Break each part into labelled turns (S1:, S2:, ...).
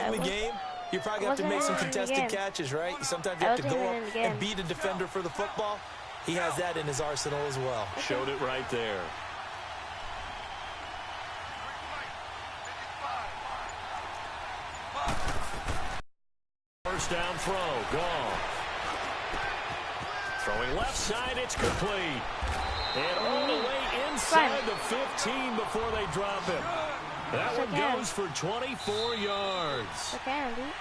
S1: in the game, you probably have to make some contested catches, right? Sometimes you have to go up and beat a defender for the football. He has that in his arsenal as well.
S2: Showed it right there. First down throw, gone. Throwing left side, it's complete. And all the way inside the 15 before they drop him. That one goes for 24 yards.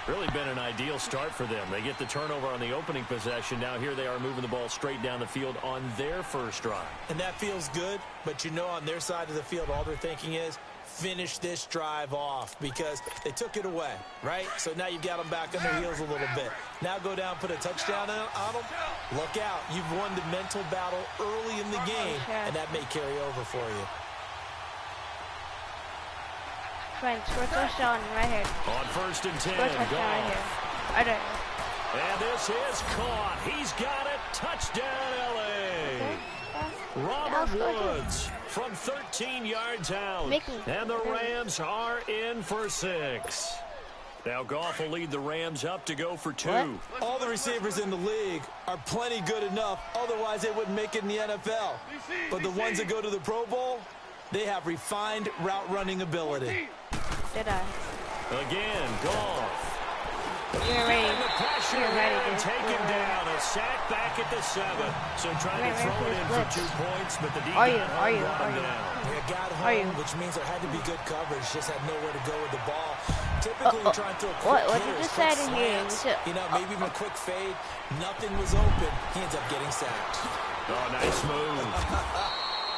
S2: Really been an ideal start for them. They get the turnover on the opening possession. Now here they are moving the ball straight down the field on their first drive.
S1: And that feels good, but you know on their side of the field all they're thinking is finish this drive off because they took it away, right? So now you've got them back on their heels a little bit. Now go down, put a touchdown on them. Look out. You've won the mental battle early in the game, and that may carry over for you.
S3: Score touchdown right here.
S2: On first and 10,
S3: right here.
S2: And this is caught. He's got it. Touchdown, L.A. Robert Woods from 13 yards out. And the Rams are in for 6. Now Goff will lead the Rams up to go for 2.
S1: All the receivers in the league are plenty good enough. Otherwise, they wouldn't make it in the NFL. But the ones that go to the Pro Bowl, they have refined route running ability.
S2: Again, Goff.
S3: You're ready.
S2: And the pressure and taken down. A sack back at the 7. So trying to throw it in for 2 points, but the defense brought him down.
S1: They got home, which means there had to be good coverage. Just had nowhere to go with the ball. Typically, you're trying to throw a quick
S3: what you just said in here?
S1: You know, maybe even a quick fade. Nothing was open. He ends up getting sacked.
S2: Oh, nice move.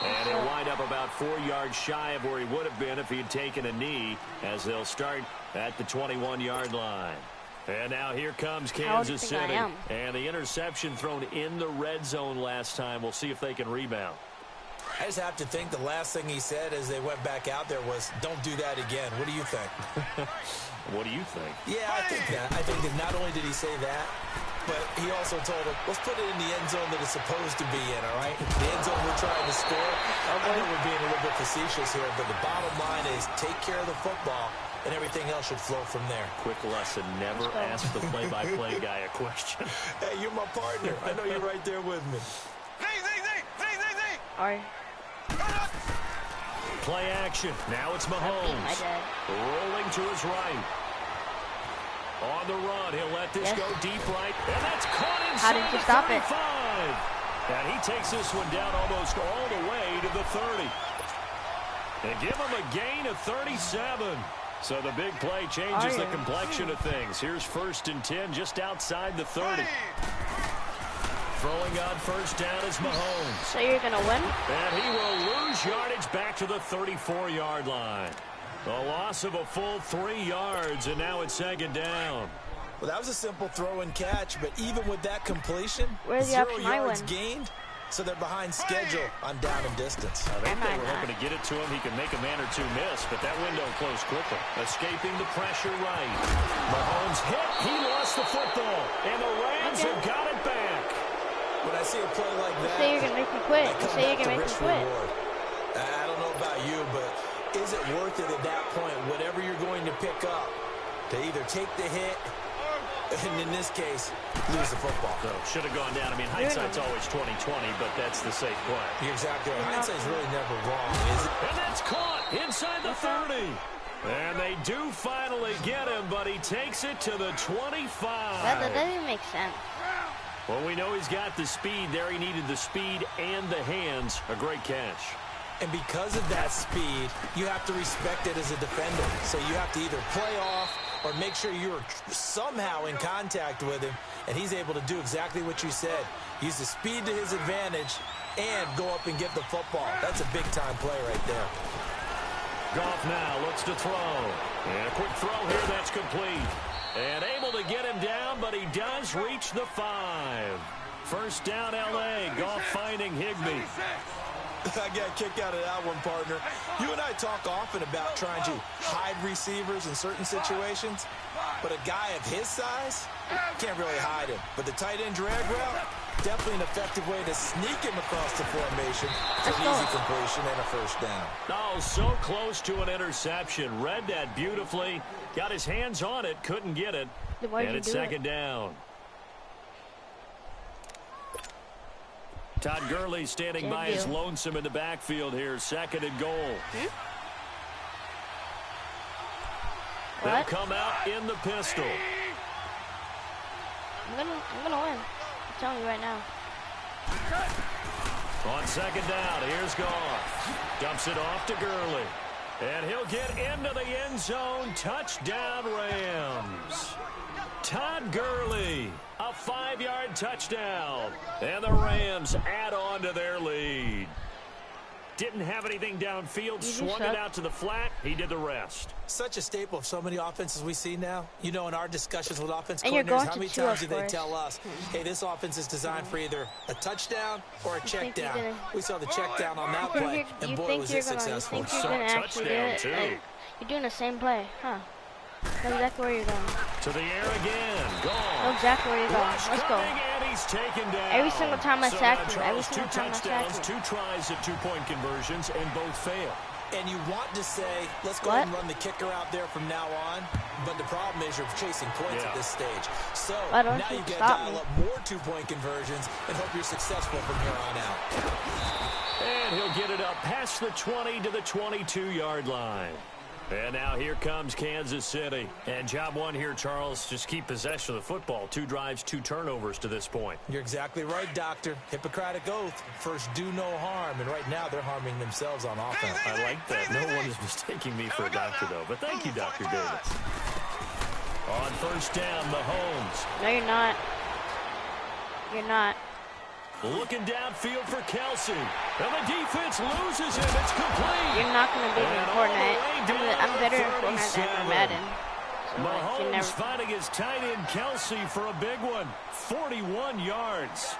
S2: And he'll wind up about 4 yards shy of where he would have been if he'd taken a knee, as they'll start at the 21-yard line. And now here comes Kansas City. And the interception thrown in the red zone last time. We'll see if they can rebound.
S1: I just have to think the last thing he said as they went back out there was, don't do that again. What do you think?
S2: What do you think?
S1: Yeah, I think that. I think that not only did he say that, but he also told him, let's put it in the end zone that it's supposed to be in, all right? The end zone we're trying to score. I know we're being a little bit facetious here, but the bottom line is take care of the football, and everything else should flow from there.
S2: Quick lesson, never ask the play-by-play guy a question.
S1: Hey, you're my partner. I know you're right there with me.
S3: All right.
S2: Play action. Now it's Mahomes. Rolling to his right. On the run, he'll let this go deep right. And that's caught inside.
S3: How did you stop it?
S2: And he takes this one down almost all the way to the 30. And give him a gain of 37. So the big play changes the complexion of things. Here's first and 10 just outside the 30. Throwing on first down is Mahomes.
S3: So you're going to win?
S2: And he will lose yardage back to the 34-yard line. A loss of a full 3 yards, and now it's second down.
S1: Well, that was a simple throw and catch, but even with that completion,
S3: 0
S1: yards gained, so they're behind schedule on down and distance.
S2: I think they were hoping to get it to him. He could make a man or two miss, but that window closed quickly. Escaping the pressure right. Mahomes hit. He lost the football, and the Rams have got it back.
S1: When I see a play like that,
S3: you say you're going to make me quit. You say you're going to make me quit.
S1: I don't know about you, but is it worth it at that point, whatever you're going to pick up, to either take the hit, and in this case, lose the football?
S2: So, should have gone down. I mean, hindsight's always 20/20, but that's the safe play.
S1: You're exactly right. Hindsight's really never wrong, is it?
S2: And that's caught inside the 30. And they do finally get him, but he takes it to the 25.
S3: That doesn't make sense.
S2: Well, we know he's got the speed there. He needed the speed and the hands. A great catch.
S1: And because of that speed, you have to respect it as a defender. So you have to either play off or make sure you're somehow in contact with him, and he's able to do exactly what you said. Use the speed to his advantage and go up and get the football. That's a big-time play right there.
S2: Goff now looks to throw. And a quick throw here, that's complete. And able to get him down, but he does reach the 5. First down, L.A. Goff finding Higbee.
S1: I got a kick out of that one, partner. You and I talk often about trying to hide receivers in certain situations, but a guy of his size can't really hide him. But the tight end drag route, definitely an effective way to sneak him across the formation for an easy completion and a first down.
S2: Oh, so close to an interception. Read that beautifully. Got his hands on it, couldn't get it. And it's second down. Todd Gurley standing by his lonesome in the backfield here. Second and goal. They'll come out in the pistol.
S3: I'm gonna win. I'm telling you right now.
S2: On second down, here's Goff. Dumps it off to Gurley. And he'll get into the end zone. Touchdown, Rams. Todd Gurley, a 5-yard touchdown. And the Rams add on to their lead. Didn't have anything downfield, swung it out to the flat. He did the rest.
S1: Such a staple of so many offenses we see now. You know, in our discussions with offense coordinators, how many times do they tell us, hey, this offense is designed for either a touchdown or a check down. We saw the check down on that play, and boy, was it successful.
S3: You think you're going to actually do it? Like, you're doing the same play, huh? Know exactly where you're going.
S2: To the air again. Gone.
S3: Know exactly where you're going. Let's go.
S2: And he's taken down.
S3: Every single time I sack him.
S2: Every single time I sack him. 2 tries at 2-point conversions, and both fail.
S1: And you want to say, let's go ahead and run the kicker out there from now on. But the problem is you're chasing points at this stage. So now you get to dial up more 2-point conversions and hope you're successful from here on out.
S2: And he'll get it up past the 20 to the 22-yard line. And now here comes Kansas City. And job one here, Charles, just keep possession of the football. 2 drives, 2 turnovers to this point.
S1: You're exactly right, Doctor. Hippocratic oath. First, do no harm. And right now, they're harming themselves on offense.
S2: I like that. No one is mistaking me for a doctor, though. But thank you, Dr. Davis. On first down, Mahomes.
S3: No, you're not. You're not.
S2: Looking downfield for Kelsey. And the defense loses him. It's complete.
S3: You're not going to beat me in Fortnite. I'm better in Fortnite than in Madden. So
S2: Mahomes finding his tight end Kelsey for a big one. 41 yards.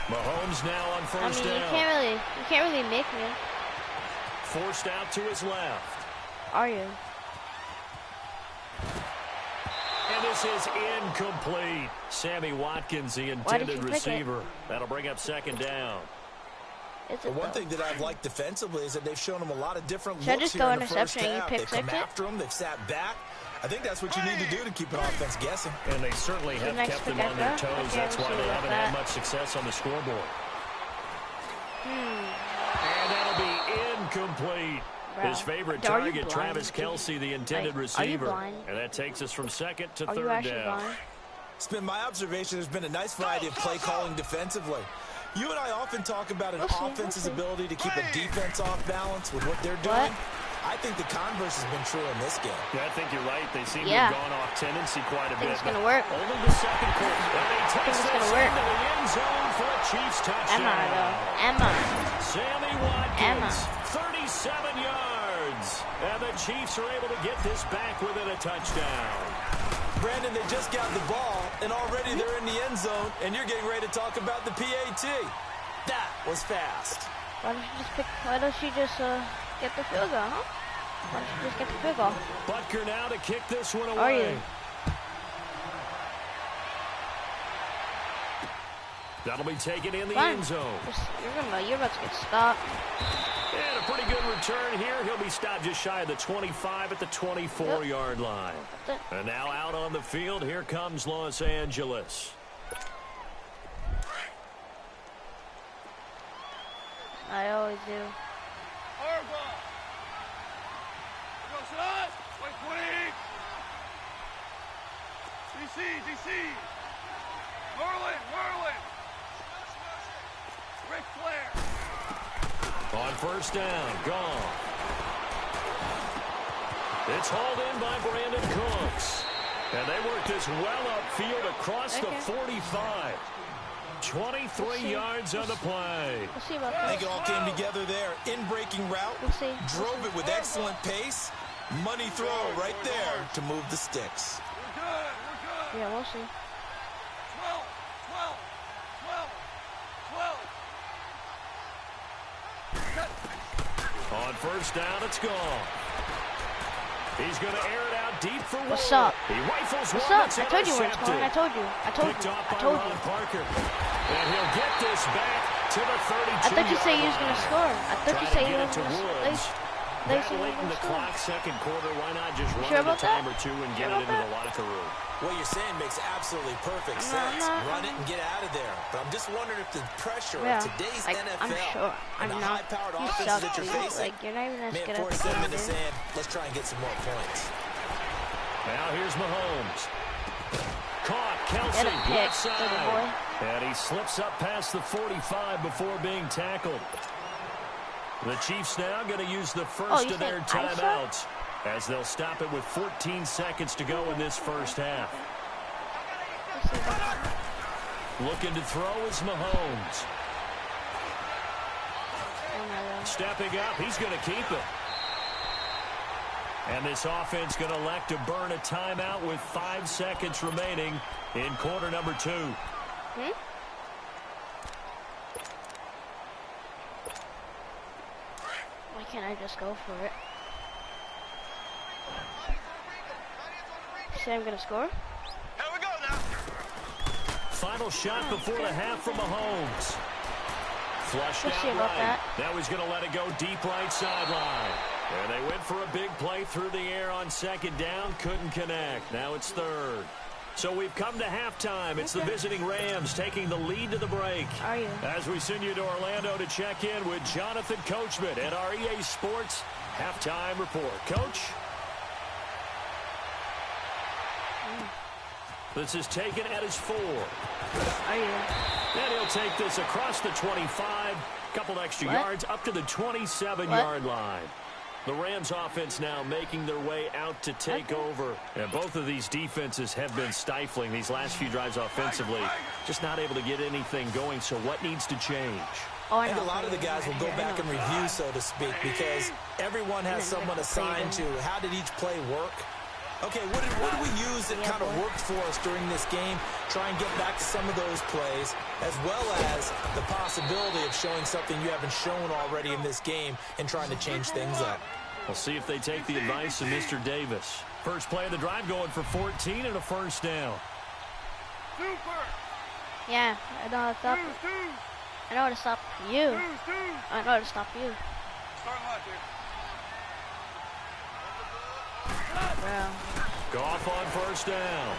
S2: Mahomes now on first down.
S3: You can't really make me.
S2: Forced out to his left.
S3: Are you?
S2: And this is incomplete. Sammy Watkins, the intended receiver. That'll bring up second down.
S1: Well, one thing that I've liked defensively is that they've shown them a lot of different
S3: looks
S1: looks
S3: here
S1: in the first half. They've come after them. They've sat back. I think that's what you need to do to keep an offense guessing.
S2: And they certainly have kept them on their toes. That's why they haven't had much success on the scoreboard. And that'll be incomplete. His favorite target, Travis Kelce, the intended receiver. And that takes us from second to third down.
S1: It's been my observation there's been a nice variety of play calling defensively. You and I often talk about an offense's ability to keep a defense off balance with what they're doing. I think the converse has been true in this game.
S2: Yeah, I think you're right. They seem to have gone off tendency quite a bit.
S3: It's going to work.
S2: Only the second quarter.
S3: It's going to work.
S2: Into the end zone for a Chiefs touchdown.
S3: Emma.
S2: Sammy Watkins, 37 yards. And the Chiefs are able to get this back within a touchdown.
S1: Brandon, they just got the ball, and already they're in the end zone, and you're getting ready to talk about the PAT. That was fast.
S3: Why don't you just get the field goal, huh? Why don't you just get the field goal?
S2: Butker now to kick this one away.
S3: Are you?
S2: That'll be taken in the end zone.
S3: You're about to get stopped.
S2: And a pretty good return here. He'll be stopped just shy of the 25 at the 24-yard line. And now out on the field, here comes Los Angeles.
S3: I always do.
S4: DC. Merlin. Ric Flair.
S2: On first down, gone. It's hauled in by Brandon Cooks. And they work this well upfield across the 45. 23 yards on the play.
S3: We'll see about
S1: I think it all came together there. In-breaking route. Drove it with excellent pace. Money throw right there to move the sticks.
S4: We're good.
S3: Yeah, we'll see.
S4: 12.
S2: On first down, it's gone. He's going to air it out deep for one.
S3: What's up?
S2: He rifles
S3: What's
S2: one.
S3: up? I told you where it's going. I told you.
S2: Picked off by Ron Parker. And he'll get this back to the 32.
S3: I thought you said he was going to score. I thought you said he was going to score.
S2: That late in the clock, second quarter, why not just run it a time or two and get it into the locker room?
S1: What you're saying makes absolutely perfect sense. Run it and get out of there. But I'm just wondering if the pressure of today's NFL and the high-powered offenses that you're facing may force them into saying, let's try and get some more points.
S2: Now here's Mahomes. Caught, Kelsey, left side. And he slips up past the 45 before being tackled. The Chiefs now going to use the first of their timeouts as they'll stop it with 14 seconds to go in this first half. Looking to throw is Mahomes. Stepping up, he's going to keep it. And this offense going to elect to burn a timeout with 5 seconds remaining in quarter number 2.
S3: Why can't I just go for it? Say I'm going to score?
S4: Here we go now.
S2: Final shot before the half from Mahomes. Flushed out right. Now he's going to let it go deep right sideline. And they went for a big play through the air on second down. Couldn't connect. Now it's third. So we've come to halftime. It's the visiting Rams taking the lead to the break. As we send you to Orlando to check in with Jonathan Coachman at our EA Sports Halftime Report. Coach? This is taken at his 4. And he'll take this across the 25. Couple extra yards up to the 27-yard line. The Rams offense now making their way out to take over. And both of these defenses have been stifling these last few drives offensively. Just not able to get anything going. So what needs to change?
S1: I think a lot of the guys will go back and review, so to speak, because everyone has someone assigned to how did each play work. Okay, what did we use that kind of worked for us during this game? Try and get back to some of those plays, as well as the possibility of showing something you haven't shown already in this game and trying to change things up.
S2: We'll see if they take the advice of Mr. Davis. First play of the drive going for 14 and a first down.
S3: Yeah, I know how to stop it. I know how to stop you. I know how to stop you.
S2: Goff on first down.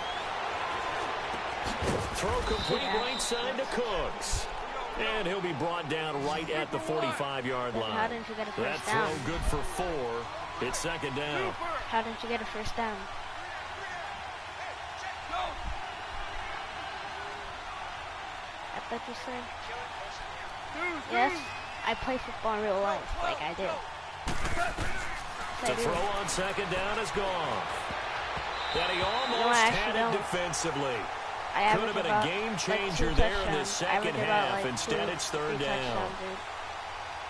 S2: Throw complete right side to Cooks. And he'll be brought down right at the 45-yard line.
S3: How didn't you get a first
S2: that
S3: down?
S2: Throw good for 4. It's second down.
S3: How didn't you get a first down? I thought you said. Yes, I play football in real life, like I did.
S2: The throw on second down is gone. And he almost had it defensively. Could have been a game changer there in the second half. Instead, it's third down.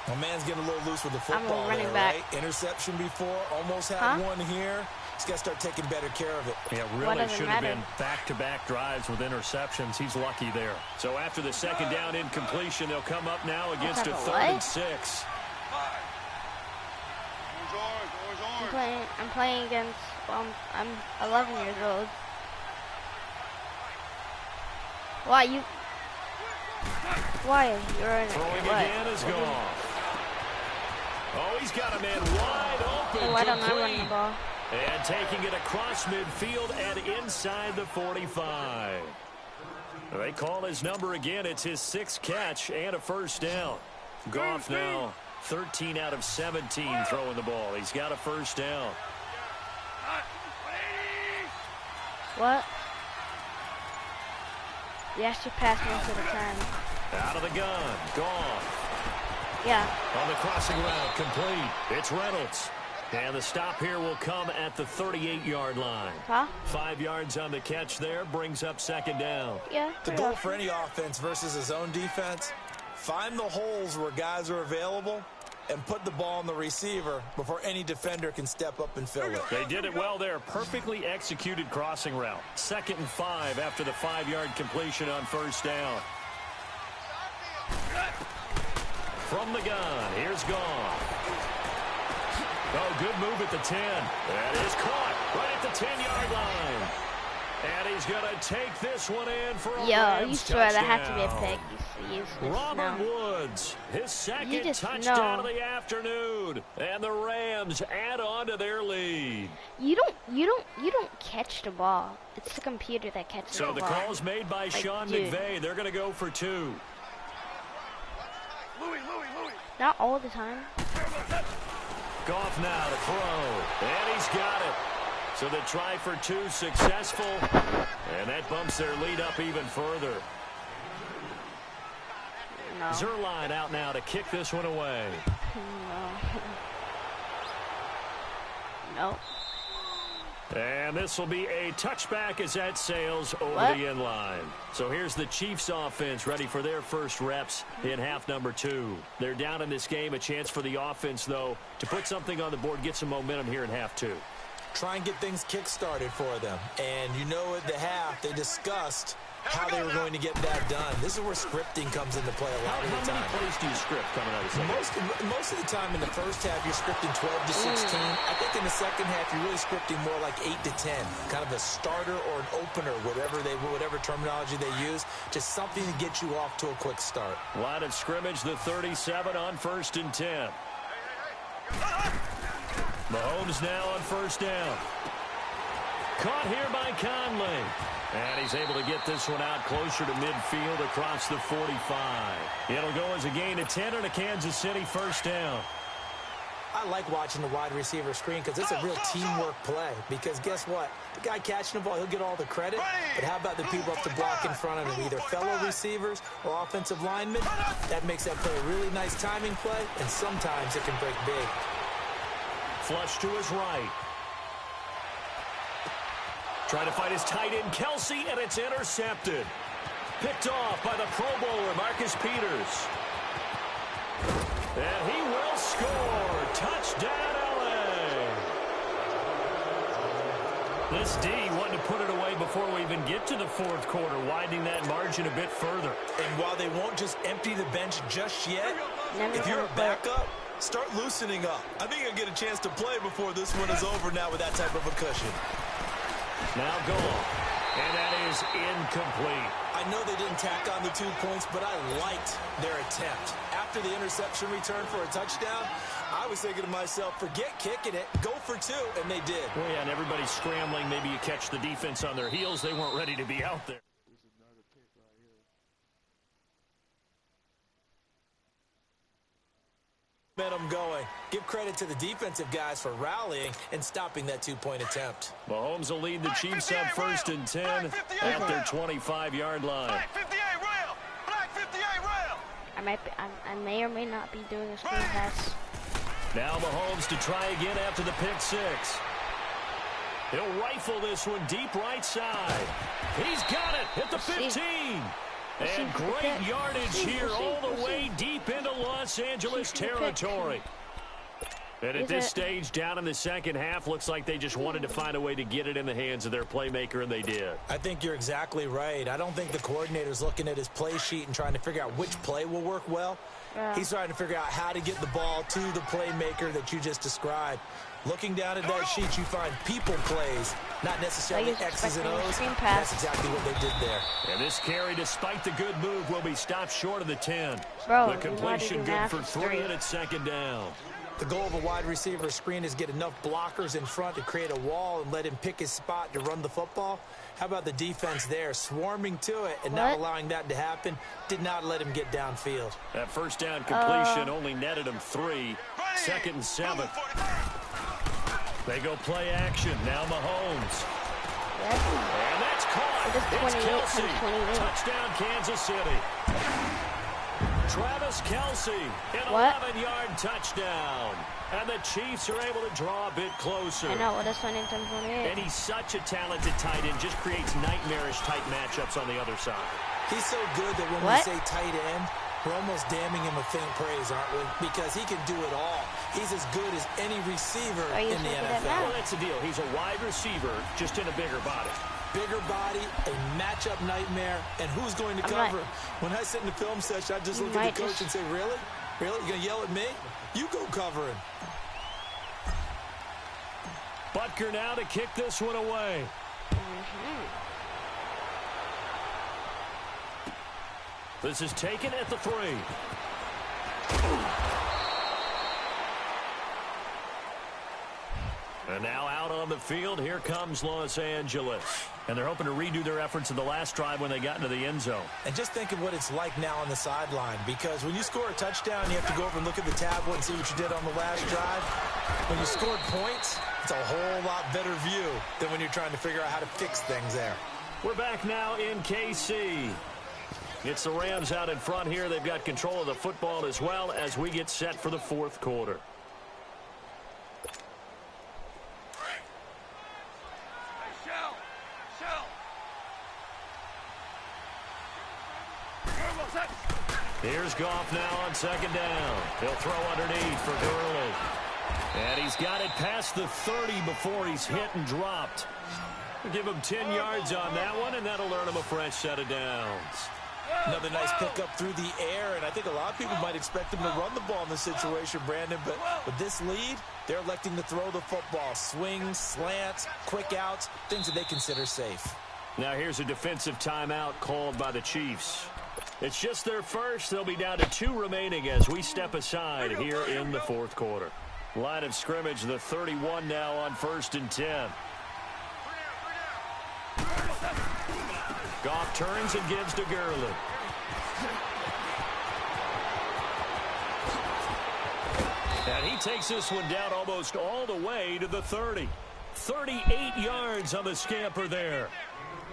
S1: Well, man's getting a little loose with the football there, right? Interception before, almost had one here. He's got to start taking better care of it.
S2: Yeah, really should have been back-to-back drives with interceptions. He's lucky there. So after the second down incompletion, they'll come up now against a 3rd and 6.
S3: I'm playing against, I'm 11 years old. Why you're in it?
S2: Throwing again is gone. Oh, he's got a man wide open.
S3: Why don't I run the ball?
S2: And taking it across midfield and inside the 45. They call his number again. It's his 6th catch and a first down. Goff now 13 out of 17 throwing the ball. He's got a first down.
S3: What? Yes, you passed most of the time.
S2: Out of the gun. Gone.
S3: Yeah.
S2: On the crossing route, complete. It's Reynolds. And the stop here will come at the 38-yard line. 5 yards on the catch there, brings up second down.
S3: Yeah.
S1: The goal for any offense versus his own defense, find the holes where guys are available and put the ball on the receiver before any defender can step up and fill it.
S2: They did it well there. Perfectly executed crossing route. 2nd and 5 after the 5-yard completion on first down. From the gun, here's Goff. Oh, good move at the 10. That is caught right at the 10-yard line. And he's going to take this one in for a Rams
S3: you swear that had to be a
S2: touchdown.
S3: pick. You
S2: Robert Woods, his second touchdown of the afternoon, and the Rams add on to their lead.
S3: You don't catch the ball. It's the computer that catches the ball.
S2: So the call's made by Sean McVay. They're going to go for 2.
S4: Louis.
S3: Not all the time.
S2: Goff now to throw, and he's got it. So the try for 2 successful, and that bumps their lead up even further.
S3: No.
S2: Zerline out now to kick this one away.
S3: No.
S2: And this will be a touchback as that sails over the end line. So here's the Chiefs offense ready for their first reps in half number 2. They're down in this game. A chance for the offense, though, to put something on the board, get some momentum here in half 2.
S1: Try and get things kick-started for them. And you know at the half, they discussed how they were going to get that done. This is where scripting comes into play a lot of the time.
S2: How many plays do you script coming out of the second?
S1: Most of the time in the first half, you're scripting 12 to 16. I think in the second half, you're really scripting more like 8 to 10. Kind of a starter or an opener, whatever terminology they use. Just something to get you off to a quick start.
S2: Line of scrimmage, the 37 on 1st and 10. Mahomes now on 1st down. Caught here by Conley. And he's able to get this one out closer to midfield across the 45. It'll go as a gain of 10 on a Kansas City 1st down.
S1: I like watching the wide receiver screen because it's a real teamwork play. Because guess what? The guy catching the ball, he'll get all the credit. But how about the people up to block in front of him? Either fellow receivers or offensive linemen. That makes that play a really nice timing play. And sometimes it can break big.
S2: Flush to his right. Trying to find his tight end, Kelsey, and it's intercepted. Picked off by the Pro Bowler, Marcus Peters. And he will score. Touchdown, L.A. This D wanted to put it away before we even get to the 4th quarter, widening that margin a bit further.
S1: And while they won't just empty the bench just yet, if you're a backup, start loosening up. I think you'll get a chance to play before this one is over now with that type of a cushion.
S2: Now goal. And that is incomplete.
S1: I know they didn't tack on the 2 points, but I liked their attempt. After the interception return for a touchdown, I was thinking to myself, forget kicking it, go for 2, and they did.
S2: Well, yeah, and everybody's scrambling. Maybe you catch the defense on their heels. They weren't ready to be out there.
S1: Momentum going. Give credit to the defensive guys for rallying and stopping that 2-point attempt.
S2: Mahomes will lead the Chiefs on 1st and 10 at their 25-yard line.
S4: Black 58 rail. Black 58 rail.
S3: I may or may not be doing a screen pass.
S2: Now Mahomes to try again after the pick 6. He'll rifle this one deep right side. He's got it at the 15. And great yardage here all the way deep into Los Angeles territory. And at this stage, down in the second half, looks like they just wanted to find a way to get it in the hands of their playmaker, and they did.
S1: I think you're exactly right. I don't think the coordinator's looking at his play sheet and trying to figure out which play will work well. He's trying to figure out how to get the ball to the playmaker that you just described. Looking down at that sheet, you find people plays, not necessarily X's and O's. That's exactly what they did there.
S2: And this carry, despite the good move, will be stopped short of the 10.
S3: Bro,
S2: the completion good for 3 and it's 2nd down.
S1: The goal of a wide receiver screen is get enough blockers in front to create a wall and let him pick his spot to run the football. How about the defense there, swarming to it and not allowing that to happen? Did not let him get downfield.
S2: That 1st down completion only netted him 3. 2nd and 7. They go play action. Now Mahomes. And that's caught. It's Kelsey. Touchdown, Kansas City. Travis Kelsey, an 11-yard touchdown. And the Chiefs are able to draw a bit closer.
S3: I know, what is 28?
S2: And he's such a talented tight end. Just creates nightmarish-type matchups on the other side.
S1: He's so good that when we say tight end, we're almost damning him with faint praise, aren't we? Because he can do it all. He's as good as any receiver in the NFL.
S2: Well, that's the deal. He's a wide receiver, just in a bigger body.
S1: Bigger body, a matchup nightmare, and who's going to cover? When I sit in the film session, I just look at the coach and say, really? Really? You going to yell at me? You go cover him.
S2: Butker now to kick this one away. This is taken at the 3. And now out on the field, here comes Los Angeles. And they're hoping to redo their efforts in the last drive when they got into the end zone.
S1: And just think of what it's like now on the sideline, because when you score a touchdown, you have to go over and look at the tablet and see what you did on the last drive. When you scored points, it's a whole lot better view than when you're trying to figure out how to fix things there.
S2: We're back now in KC. It's the Rams out in front here. They've got control of the football as well as we get set for the fourth quarter. Here's Goff now on second down. He'll throw underneath for Gurley. And he's got it past the 30 before he's hit and dropped. We'll give him 10 yards on that one, and that'll earn him a fresh set of downs.
S1: Another nice pickup through the air, and I think a lot of people might expect him to run the ball in this situation, Brandon, but with this lead, they're electing to throw the football. Swings, slants, quick outs, things that they consider safe.
S2: Now here's a defensive timeout called by the Chiefs. It's just their first. They'll be down to 2 remaining as we step aside here in the fourth quarter. Line of scrimmage, the 31 now on 1st and 10. Goff turns and gives to Gurley. And he takes this one down almost all the way to the 30. 38 yards on the scamper there.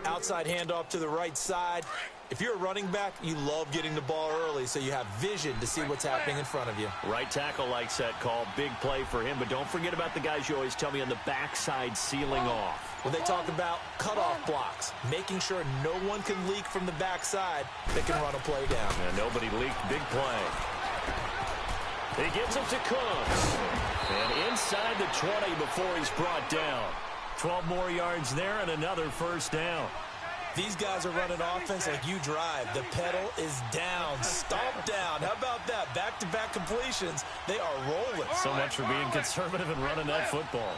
S1: Outside handoff to the right side. If you're a running back, you love getting the ball early so you have vision to see what's happening in front of you.
S2: Right tackle likes that call. Big play for him. But don't forget about the guys you always tell me on the backside sealing off.
S1: Well, they talk about cutoff blocks, making sure no one can leak from the backside that can run a play down.
S2: And nobody leaked. Big play. He gets it to Cooks. And inside the 20 before he's brought down. 12 more yards there and another first down.
S1: These guys are running offense like you drive. The pedal is down, stomp down. How about that? Back-to-back completions. They are rolling.
S2: So much for being conservative and running that football.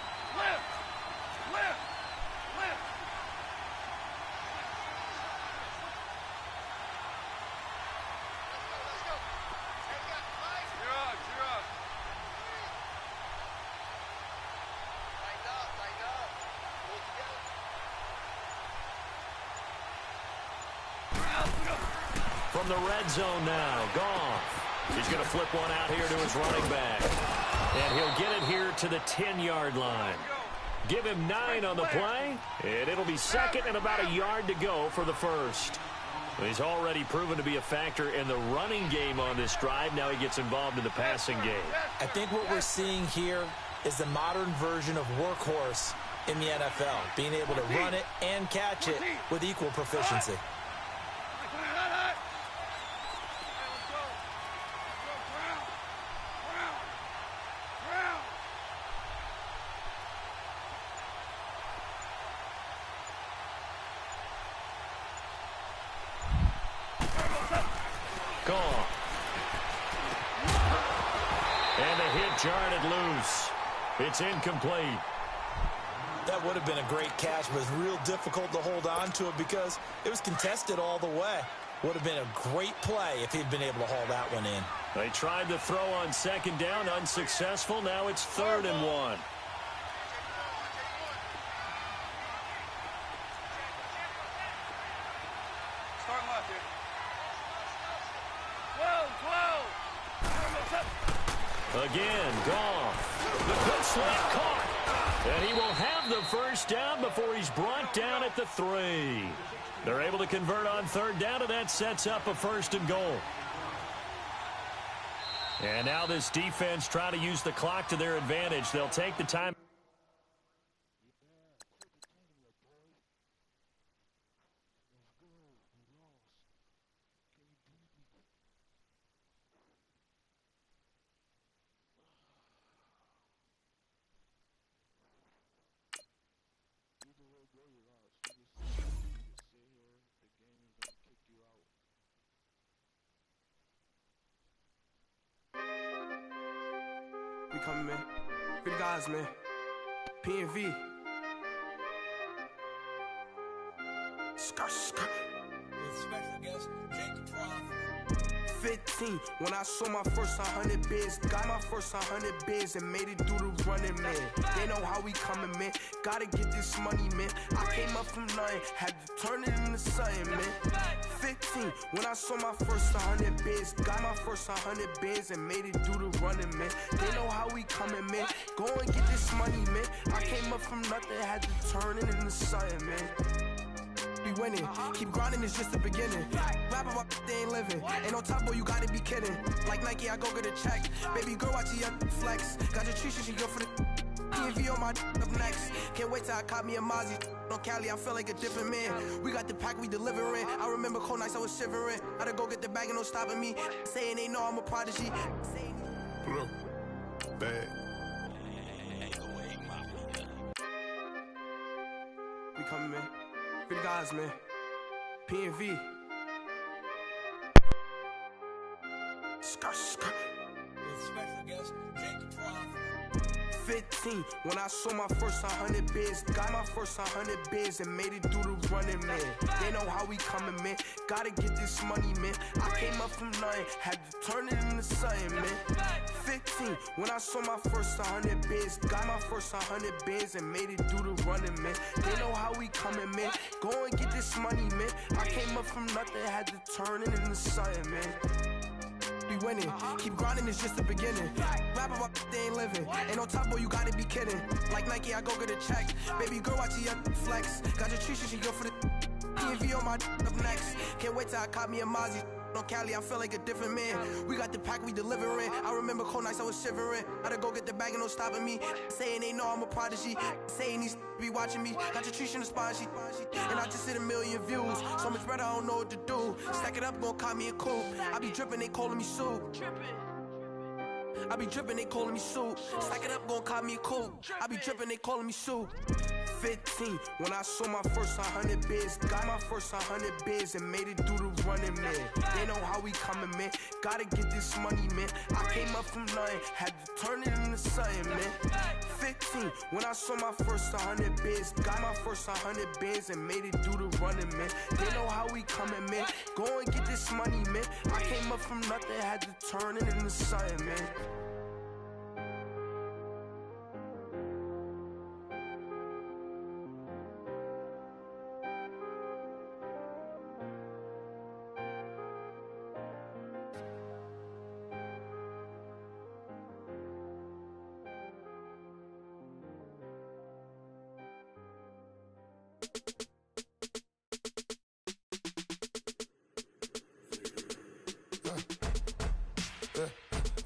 S2: From the red zone now, Goff. He's going to flip one out here to his running back. And he'll get it here to the 10-yard line. Give him 9 on the play, and it'll be second and about a yard to go for the first. He's already proven to be a factor in the running game on this drive. Now he gets involved in the passing game.
S1: I think what we're seeing here is the modern version of workhorse in the NFL, being able to run it and catch it with equal proficiency.
S2: Jarred it loose. It's incomplete.
S1: That would have been a great catch, but it's real difficult to hold on to it because it was contested all the way. Would have been a great play if he'd been able to haul that one in.
S2: They tried the throw on second down, unsuccessful. Now it's 3rd and 1. Again, Goff. The quick slant caught. And he will have the first down before he's brought down at the 3. They're able to convert on 3rd down, and that sets up a 1st and goal. And now this defense trying to use the clock to their advantage. They'll take the time.
S5: We coming, man. Free the guys, man. PNV. 15, when I saw my first 100 bids, got my first 100 bids and made it through the running, man. They know how we coming, man. Gotta get this money, man. I came up from nothing, had to turn it into something, man. 15, when I saw my first 100 bids, got my first 100 bids and made it through the running, man. They know how we coming, man. Go and get this money, man. I came up from nothing, had to turn it into something, man. Be winning, keep grinding, it's just the beginning. Rap about they ain't living. Ain't no top boy, you gotta be kidding. Like Nike, I go get a check. Baby girl, watch your flex. Got your Trisha, she go for the PNV on my up next. Can't wait till I caught me a Mozzie. On Cali, I feel like a different man. We got the pack, we delivering. I remember cold nights, I was shivering. I had to go get the bag and no stopping me. Saying they know I'm a prodigy.
S6: Pull up, bad.
S5: We coming, man. Free the guys, man. PNV. 15, when I saw my first 100 bids, got my first 100 bids and made it through the running, man. They know how we coming, man. Gotta get this money, man. I came up from nothing, had to turn it into something, man. 15, when I saw my first 100 bids, got my first 100 bids and made it through the running, man. They know how we coming, man. Go and get this money, man. I came up from nothing, had to turn it into something, man. Be winning, keep grinding, it's just the beginning. Rap about they ain't living. Ain't no top boy, you gotta be kidding. Like Nike, I go get a check. Baby girl, watch your flex. Got your Trisha, she go for the PNV on my up next. Can't wait till I caught me a Mozzie. On Cali, I feel like a different man. We got the pack, we delivering. I remember cold nights, I was shivering. I had to go get the bag and no stopping me. Saying they know I'm a prodigy. Saying these be watching me. Got your Trisha in the spine, and I just hit 1 million views. So much better, I don't know what to do. Stack it up, gon' call me a coupe. I be dripping, they calling me Sue. I be dripping, they calling me Sue. Stack it up, gon' call me a coupe. I be dripping, they calling me Sue. 15, when I saw my first 100 bids, got my first 100 bids and made it through the running, man. They know how we coming, man. Gotta get this money, man. I came up from nothing, had to turn it into something, man. 15, when I saw my first 100 bids, got my first 100 bids and made it through the running, man. They know how we coming, man. Go and get this money, man. I came up from nothing, had to turn it into something, man.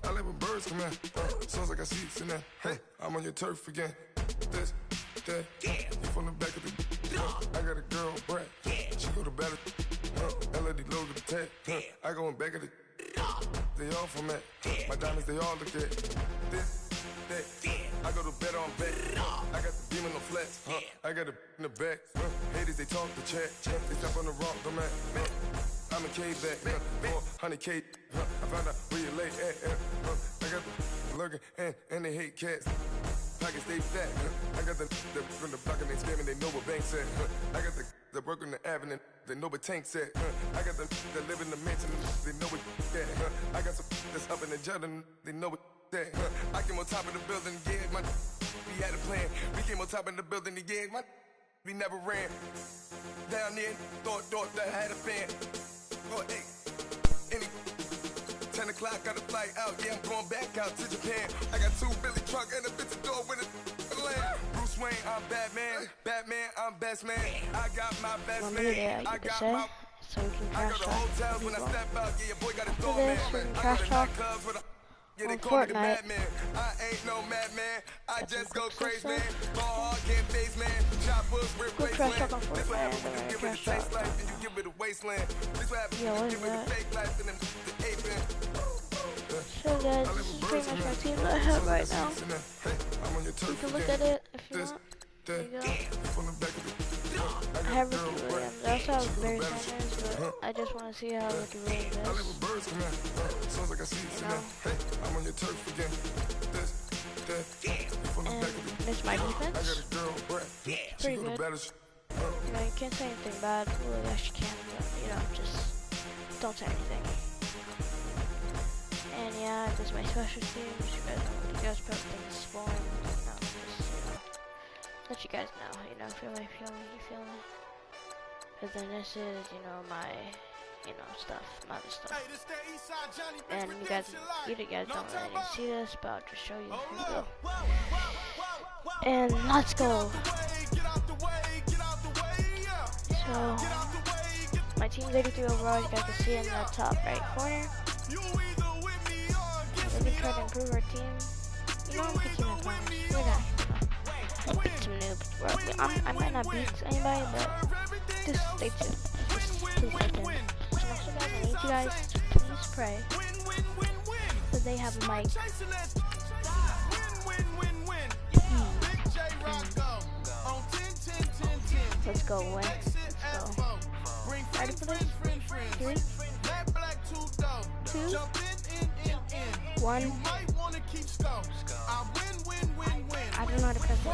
S6: I like when birds come in. Sounds like I see it in there. Hey, I'm on your turf again. This, that, you from the back of the. I got a girl, Brett. She go to battle. LED logo the tag. I go in back of the. They all from that. My diamonds, they all look at. This, that. I go to bed on bed. I got the beam in the flats. I got it in the back. Haters, they talk the chat. They step on the rock, the man. I'm a K-back, 400K. I found out where you lay at. I got the lurking and they hate cats. Pockets stay fat. I got the from the block and they scamming, they know what banks at. I got the work on the avenue, they know what tanks at. I got the that live in the mansion, they know what that. I got some that's up in the Jordan, they know what that. I came on top of the building, yeah, my we had a plan. We came on top of the building, yeah, my we never ran. Down there, thought that I had a fan. Oh, hey, any 10 o'clock, got a flight out. Yeah, I'm going back out to Japan. I got 2 Billy truck and a bitch door with a land. Bruce Wayne, I'm Batman. Batman, I'm best man. I got my best man. I got my.
S3: So we can
S6: I
S3: crash
S6: go to
S3: talk.
S6: hotels when I step out. Yeah, your boy got a
S3: After
S6: door,
S3: this,
S6: man.
S3: we can
S6: I
S3: crash
S6: go to
S3: talk
S6: nightclubs with a. Yeah, they
S3: on
S6: call me the
S3: Fortnite.
S6: Batman. I ain't no madman. I
S3: Got
S6: just
S3: some
S6: go
S3: quick
S6: crazy,
S3: stuff.
S6: man. Ball hard, can't face, man. Choppers, rip
S3: Quick
S6: wasteland.
S3: crash talk on
S6: This what
S3: Fortnite,
S6: happens when
S3: and
S6: you
S3: then
S6: give it a
S3: crash
S6: taste
S3: talk.
S6: life and you give it a wasteland. This what happens
S3: Yeah,
S6: when
S3: what
S6: you
S3: is
S6: give it a
S3: that?
S6: fake life and then the aping.
S3: So guys, this is pretty much my team that I have right now.
S6: Hey, I'm on your turf
S3: You can look
S6: again.
S3: at it if you
S6: This,
S3: want.
S6: that,
S3: There you go.
S6: from the back of the.
S3: I have Ricky Williams. I also have Barry Sanders, but I just want to see how Ricky Williams
S6: I like
S3: is.
S6: when birds come in. Sounds like I see it in there. Hey, I'm on your turf again. This, that, from the back of the.
S3: This my defense. Pretty good. You know, you can't say anything bad. Well, you actually can, but, you know, just don't say anything. And yeah, this is my special teams. You guys put things spawn. No, just, you know, let you guys know. You know, feel me? Because then this is, you know, my, you know, stuff, my other stuff. And you guys don't really see this, but I'll just show you. Here we go. And let's go. So, my team's 83 overall. You guys can see in the top right corner. We're gonna try to improve our team. You know, I'm picking my opponents. We're gonna beat some noobs. I might not beat anybody, but just stay tuned. Please stay tuned. And also, guys, I need you guys to please pray so they have a mic. Let's go, win. Let's go. Ready for this? 3, 2, 1. I don't know how to press it.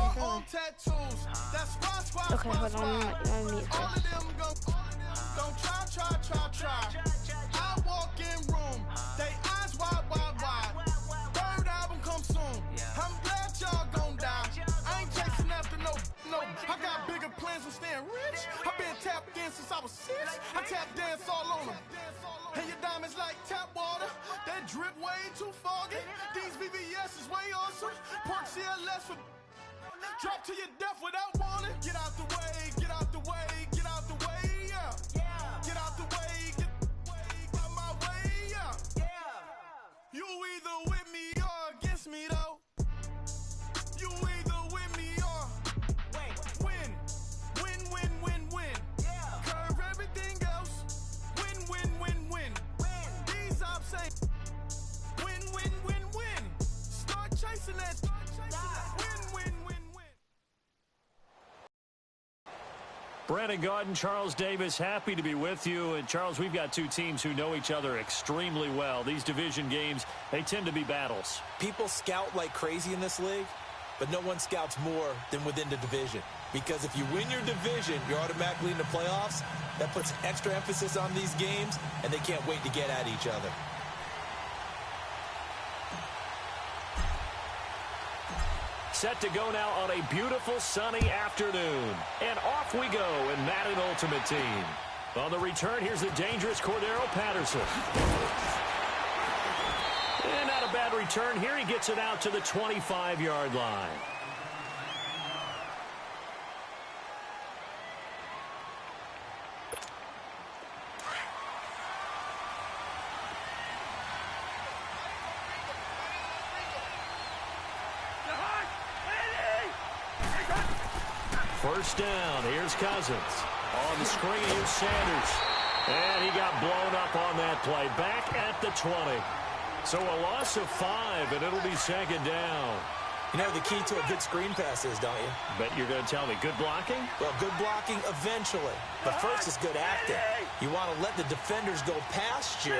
S3: Okay, hold on. Let me mute this.
S5: I walk in room, they eyes wide. Third album come soon. I'm glad y'all gon' die. I ain't chasing after no. I got bigger plans than staying rich. I've been tapped in since I was 6. I tap dance all on them. And your diamonds like tap water. That drip way too foggy. These VVS is way awesome. Park CLS for drop to your death without warning. Get out the way, get out the way, get out the way, yeah. Get out the way, get out my way, yeah. You either with me or against me though. You either with me or win. Curve everything else. Win. These I'm saying win. Start chasing that. Win.
S2: Brandon Gaudin, Charles Davis, happy to be with you. And Charles, we've got two teams who know each other extremely well. These division games, they tend to be battles.
S1: People scout like crazy in this league, but no one scouts more than within the division. Because if you win your division, you're automatically in the playoffs. That puts extra emphasis on these games, and they can't wait to get at each other.
S2: Set to go now on a beautiful sunny afternoon. And off we go in Madden Ultimate Team. On the return, here's the dangerous Cordero Patterson. And not a bad return here. He gets it out to the 25-yard line. First down, here's Cousins. On the screen, here's Sanders. And he got blown up on that play. Back at the 20. So a loss of 5, and it'll be second down.
S1: You know the key to a good screen pass is, don't you?
S2: Bet you're going to tell me good blocking?
S1: Well, good blocking eventually. But first is good acting. You want to let the defenders go past you,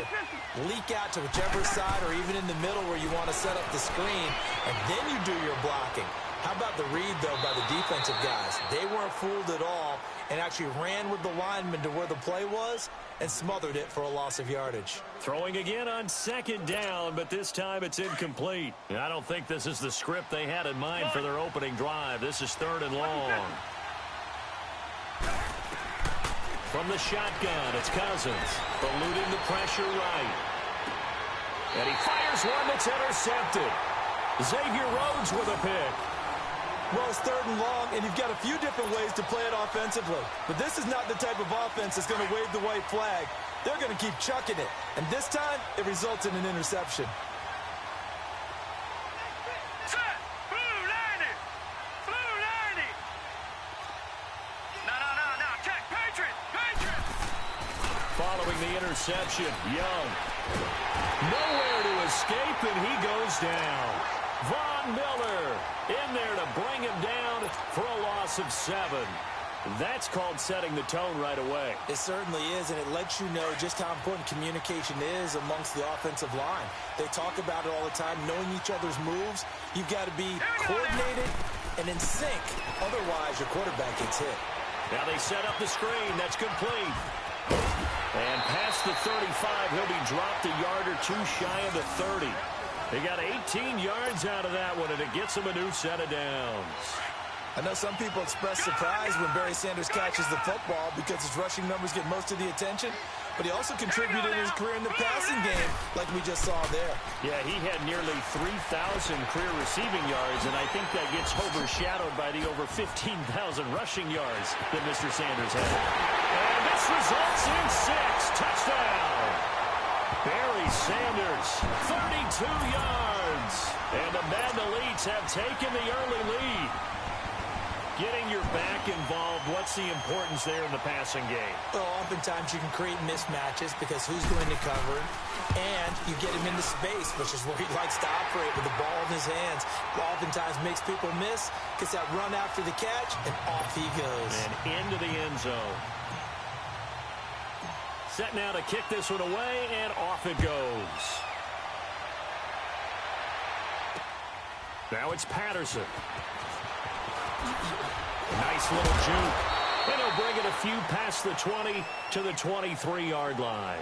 S1: leak out to whichever side or even in the middle where you want to set up the screen, and then you do your blocking. How about the read, though, by the defensive guys? They weren't fooled at all and actually ran with the lineman to where the play was and smothered it for a loss of yardage.
S2: Throwing again on second down, but this time it's incomplete. I don't think this is the script they had in mind for their opening drive. This is 3rd and long. From the shotgun, it's Cousins, eluding the pressure right. And he fires one that's intercepted. Xavier Rhodes with a pick.
S1: Well, it's 3rd and long, and you've got a few different ways to play it offensively. But this is not the type of offense that's going to wave the white flag. They're going to keep chucking it. And this time, it results in an interception.
S2: Following the interception, Young. Nowhere to escape, and he goes down. Von Miller in there to bring him down for a loss of 7. That's called setting the tone right away.
S1: It certainly is, and it lets you know just how important communication is amongst the offensive line. They talk about it all the time, knowing each other's moves. You've got to be coordinated and in sync. Otherwise, your quarterback gets hit.
S2: Now they set up the screen. That's complete. And past the 35, he'll be dropped a yard or two shy of the 30. They got 18 yards out of that one, and it gets him a new set of downs.
S1: I know some people express surprise when Barry Sanders catches the football because his rushing numbers get most of the attention, but he also contributed in his career in the passing game like we just saw there.
S2: Yeah, he had nearly 3,000 career receiving yards, and I think that gets overshadowed by the over 15,000 rushing yards that Mr. Sanders had. And this results in 6. Touchdown! Barry Sanders, 32 yards. And the Madden Elites have taken the early lead. Getting your back involved, what's the importance there in the passing game?
S1: Well, oftentimes you can create mismatches because who's going to cover him, and you get him into space, which is where he likes to operate with the ball in his hands. Oftentimes makes people miss, gets that run after the catch, and off he goes.
S2: And into the end zone. Set now to kick this one away, and off it goes. Now it's Patterson. Nice little juke. And he'll bring it a few past the 20 to the 23-yard line.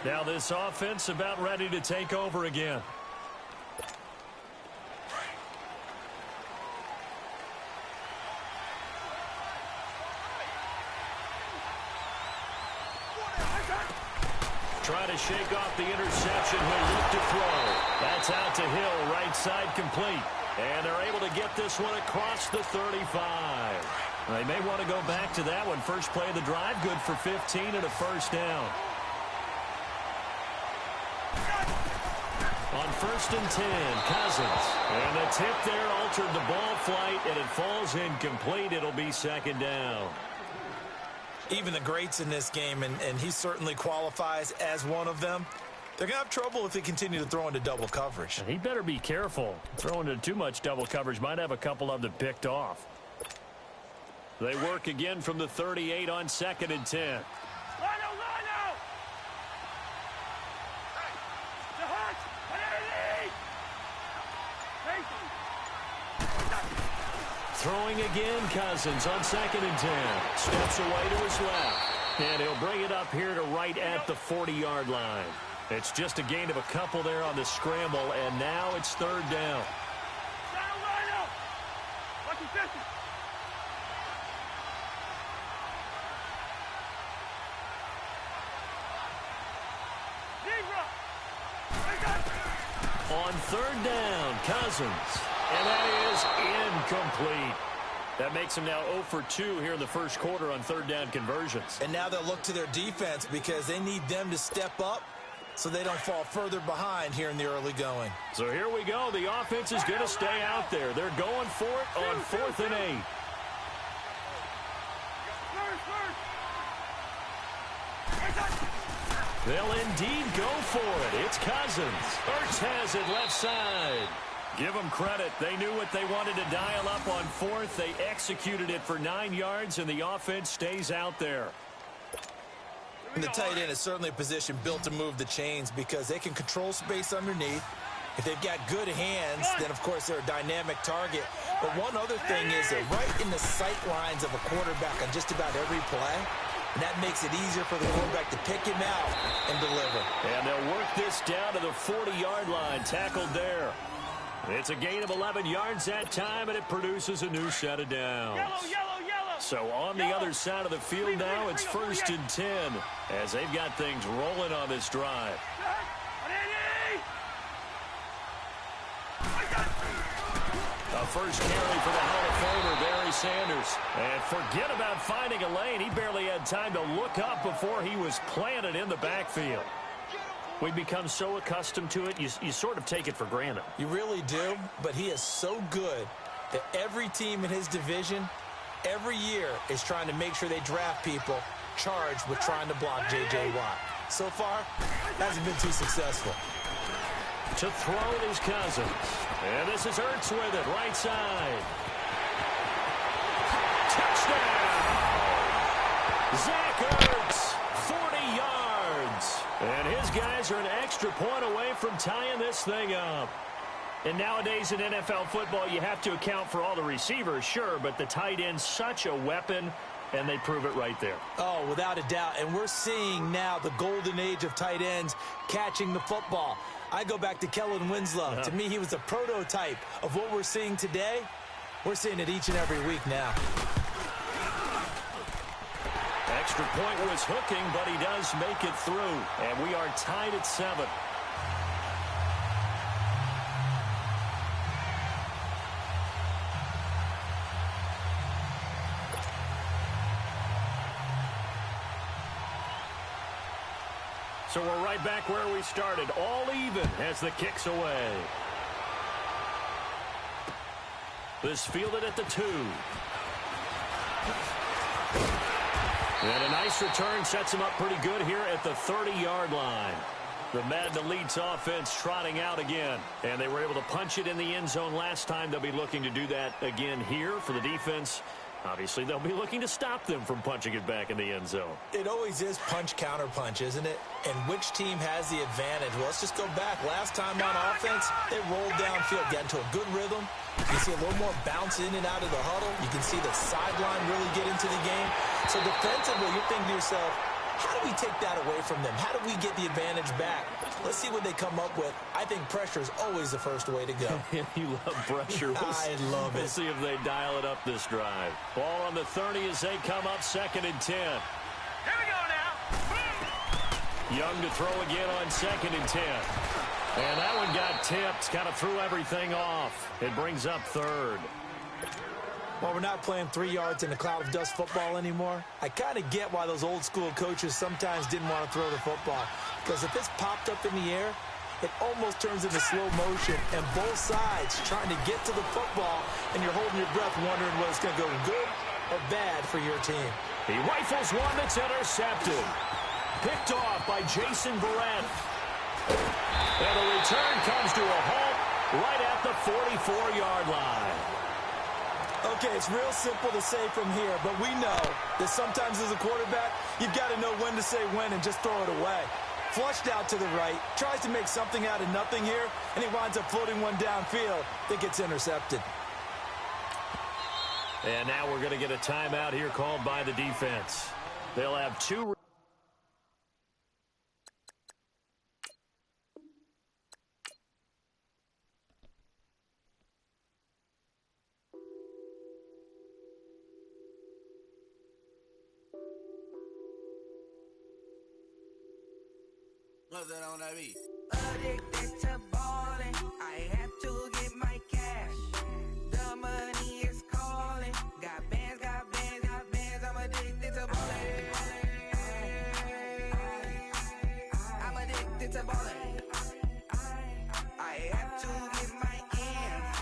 S2: Now this offense about ready to take over again. Try to shake off the interception. He'll look to throw. That's out to Hill, right side complete. And they're able to get this one across the 35. They may want to go back to that one. First play of the drive, good for 15 and a first down. On 1st and 10, Cousins. And the tip there altered the ball flight, and it falls incomplete. It'll be 2nd down.
S1: Even the greats in this game, and he certainly qualifies as one of them, they're going to have trouble if they continue to throw into double coverage.
S2: And he better be careful. Throwing into too much double coverage might have a couple of them picked off. They work again from the 38 on 2nd and 10. Throwing again, Cousins on 2nd and 10. Steps away to his left. And he'll bring it up here to right at the 40-yard line. It's just a gain of a couple there on the scramble, and now it's 3rd down. On 3rd down, Cousins. And that is incomplete. That makes him now 0 for 2 here in the first quarter on 3rd down conversions.
S1: And now they'll look to their defense because they need them to step up so they don't fall further behind here in the early going.
S2: So here we go. The offense is going to stay out there. They're going for it on 4th and 8. They'll indeed go for it. It's Cousins. Ertz has it left side. Give them credit. They knew what they wanted to dial up on 4th. They executed it for 9 yards, and the offense stays out there.
S1: And the tight end is certainly a position built to move the chains because they can control space underneath. If they've got good hands, then, of course, they're a dynamic target. But one other thing is they're right in the sight lines of a quarterback on just about every play. And that makes it easier for the quarterback to pick him out and deliver.
S2: And they'll work this down to the 40-yard line, tackled there. It's a gain of 11 yards that time, and it produces a new set of downs. So on the other side of the field now, it's 1st and 10 as they've got things rolling on this drive. A first carry for the Hall of Famer, Barry Sanders. And forget about finding a lane. He barely had time to look up before he was planted in the backfield. We've become so accustomed to it, you sort of take it for granted.
S1: You really do, but he is so good that every team in his division, every year, is trying to make sure they draft people charged with trying to block J.J. Watt. So far, hasn't been too successful.
S2: To throw is Cousins. And this is Ertz with it, right side. Touchdown! Zach Ertz, 40 yards. And his guys are an extra point away from tying this thing up. And nowadays in NFL football, you have to account for all the receivers, sure, but the tight end's such a weapon, and they prove it right there.
S1: Oh, without a doubt. And we're seeing now the golden age of tight ends catching the football. I go back to Kellen Winslow. To me, he was a prototype of what we're seeing today. We're seeing it each and every week now.
S2: Extra point was hooking, but he does make it through. And we are tied at 7. So we're right back where we started, all even as the kick's away. This fielded at the 2. And a nice return sets him up pretty good here at the 30-yard line. The Madden Elite's offense trotting out again. And they were able to punch it in the end zone last time. They'll be looking to do that again here for the defense. Obviously, they'll be looking to stop them from punching it back in the end zone.
S1: It always is punch-counter-punch, isn't it? And which team has the advantage? Well, let's just go back. Last time on offense, they rolled downfield, got into a good rhythm. You see a little more bounce in and out of the huddle. You can see the sideline really get into the game. So defensively, you're thinking to yourself, how do we take that away from them? How do we get the advantage back? Let's see what they come up with. I think pressure is always the first way to go.
S2: You love pressure.
S1: I love it.
S2: We'll see if they dial it up this drive. Ball on the 30 as they come up 2nd and 10.
S4: Here we go now.
S2: Young to throw again on 2nd and 10. And that one got tipped. Kind of threw everything off. It brings up 3rd.
S1: Well, we're not playing 3 yards in a cloud of dust football anymore. I kind of get why those old school coaches sometimes didn't want to throw the football. Because if it's popped up in the air, it almost turns into slow motion. And both sides trying to get to the football, and you're holding your breath wondering whether it's going to go good or bad for your team.
S2: He rifles one that's intercepted. Picked off by Jason Barrett. And the return comes to a halt right at the 44-yard line.
S1: Okay, it's real simple to say from here, but we know that sometimes as a quarterback, you've got to know when to say when and just throw it away. Flushed out to the right, tries to make something out of nothing here, and he winds up floating one downfield that gets intercepted.
S2: And now we're going to get a timeout here called by the defense. They'll have 2.
S5: Nothing on that beat. Addicted to balling, I have to get my cash. The money is calling. Got bands, got bands, got bands. I'm addicted to balling. I'm addicted to balling. I have to get my ends.